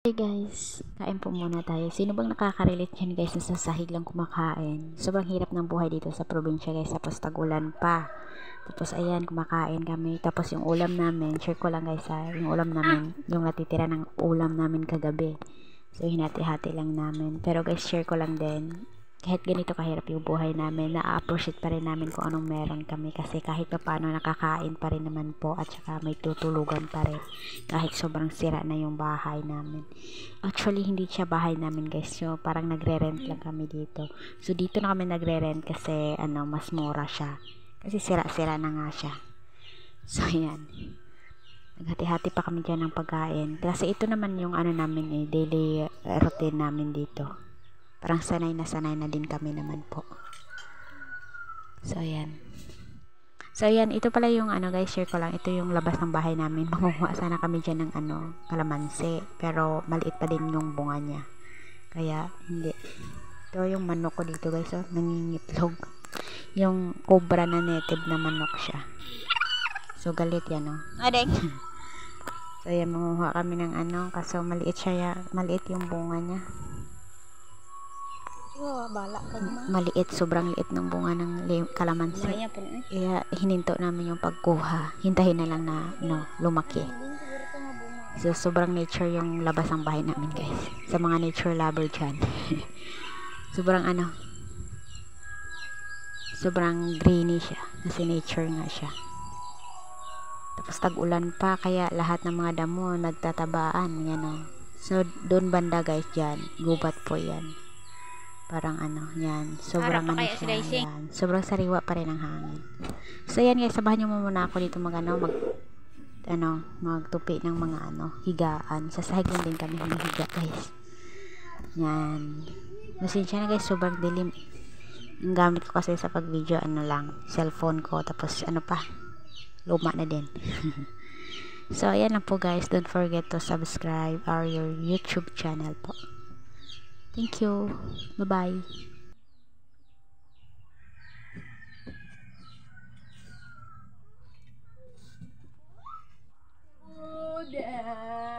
Hi guys, kain po muna tayo. Sino bang nakaka-relate yan guys na sa sahig lang kumakain? Sobrang hirap ng buhay dito sa probinsya guys, tapos tag-ulan pa. Tapos ayan, kumakain kami. Tapos yung ulam namin, share ko lang guys ha, yung ulam namin, yung natitira ng ulam namin kagabi. So hinati-hati lang namin. Pero guys, share ko lang din. Kahit ganito kahirap yung buhay namin, na-appreciate pa rin namin kung anong meron kami kasi kahit pa paano nakakain pa rin naman po at saka may tutulugan pa rin kahit sobrang sira na yung bahay namin. Actually, hindi siya bahay namin guys, so parang nagre-rent lang kami dito. So dito na kami nagre-rent kasi mas mura siya. Kasi sira-sira na nga siya. So yan. Naghati-hati pa kami dyan ng pagkain. Kasi ito naman yung namin daily routine namin dito. Parang sanay na din kami naman po. So ayan. So ayan, ito pala yung guys, share ko lang. Ito yung labas ng bahay namin. Mangunguha sana kami dyan ng kalamansi. Pero maliit pa din yung bunga niya. Kaya hindi. Ito yung manok ko dito guys. Oh, nangingitlog. Yung cobra na native na manok siya. So galit yan oh. Adek. So ayan, mangunguha kami ng kaso maliit siya. Maliit yung bunga niya. Bala ka naman. Maliit, sobrang liit ng bunga ng kalamansi. Kaya hininto namin yung pagkuha. Hintayin na lang na lumaki. So sobrang nature yung labas ng bahay namin guys. Sa mga nature lover dyan. sobrang sobrang greeny siya. Kasi nature nga siya. Tapos tag-ulan pa kaya lahat ng mga damo nagtatabaan. Yan o. So doon banda guys dyan. Gubat po yan. Parang yan. Sobrang siya. Yan. Sobrang sariwa pa rin ang hangin. So yan guys, sabahan nyo muna ako dito magtupi ng mga higaan. Sa sahig lang din kami hinihiga guys. Yan. Masensya na guys, sobrang dilim. Ang gamit ko kasi sa pag-video lang, cellphone ko. Tapos pa, luma na din. So ayan lang po guys, don't forget to subscribe our YouTube channel po. Thank you. Bye-bye. Dad.